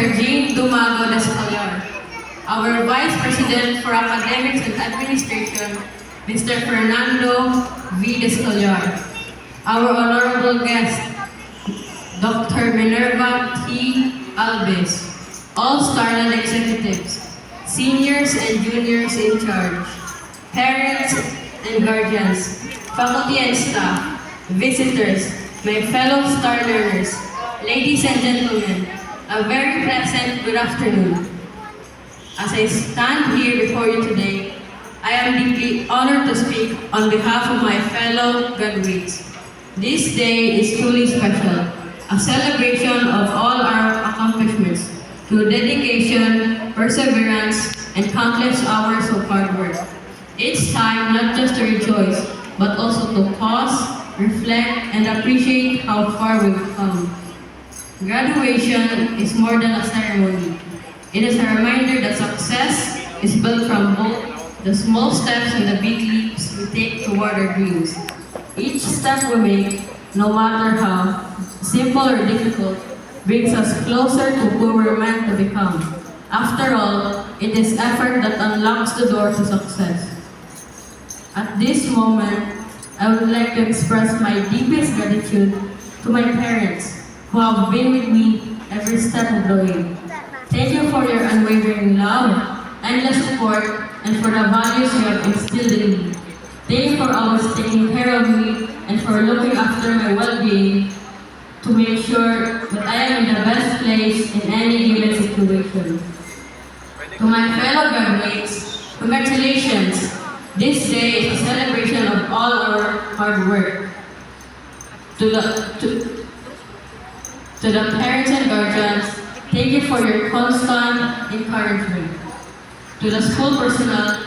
Dr. Jean Dumago Descalar. Our Vice President for Academics and Administration, Mr. Fernando V. Descalar. Our honorable guest, Dr. Minerva T. Alves. All Starland executives, seniors and juniors in charge, parents and guardians, faculty and staff, visitors, my fellow Star learners, ladies and gentlemen, a very pleasant good afternoon. As I stand here before you today, I am deeply honored to speak on behalf of my fellow graduates. This day is truly special, a celebration of all our accomplishments, through dedication, perseverance, and countless hours of hard work. It's time not just to rejoice, but also to pause, reflect, and appreciate how far we've come. Graduation is more than a ceremony. It is a reminder that success is built from both the small steps and the big leaps we take toward our dreams. Each step we make, no matter how simple or difficult, brings us closer to who we're meant to become. After all, it is effort that unlocks the door to success. At this moment, I would like to express my deepest gratitude to my parents who have been with me every step of the way. Thank you for your unwavering love, endless support, and for the values you have instilled in me. Thank you for always taking care of me and for looking after my well-being to make sure that I am in the best place in any given situation. To my fellow graduates, congratulations! This day is a celebration of all our hard work. To the parents and guardians, thank you for your constant encouragement. To the school personnel,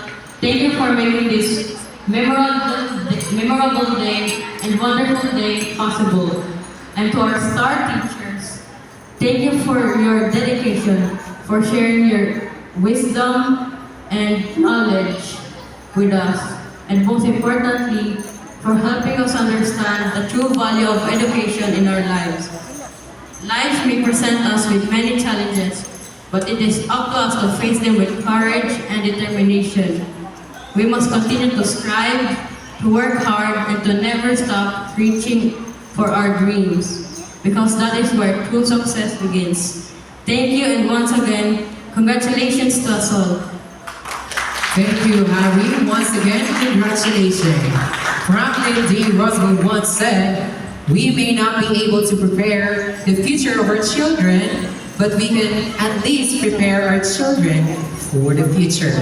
thank you for making this memorable day and wonderful day possible. And to our STAR teachers, thank you for your dedication, for sharing your wisdom and knowledge with us, and most importantly, for helping us understand the true value of education in our lives. Life may present us with many challenges, but it is up to us to face them with courage and determination. We must continue to strive, to work hard, and to never stop reaching for our dreams, because that is where true success begins. Thank you, and once again, congratulations to us all. Thank you, Harry. Once again, congratulations. Franklin D. Roosevelt once said, "We may not be able to prepare the future of our children, but we can at least prepare our children for the future."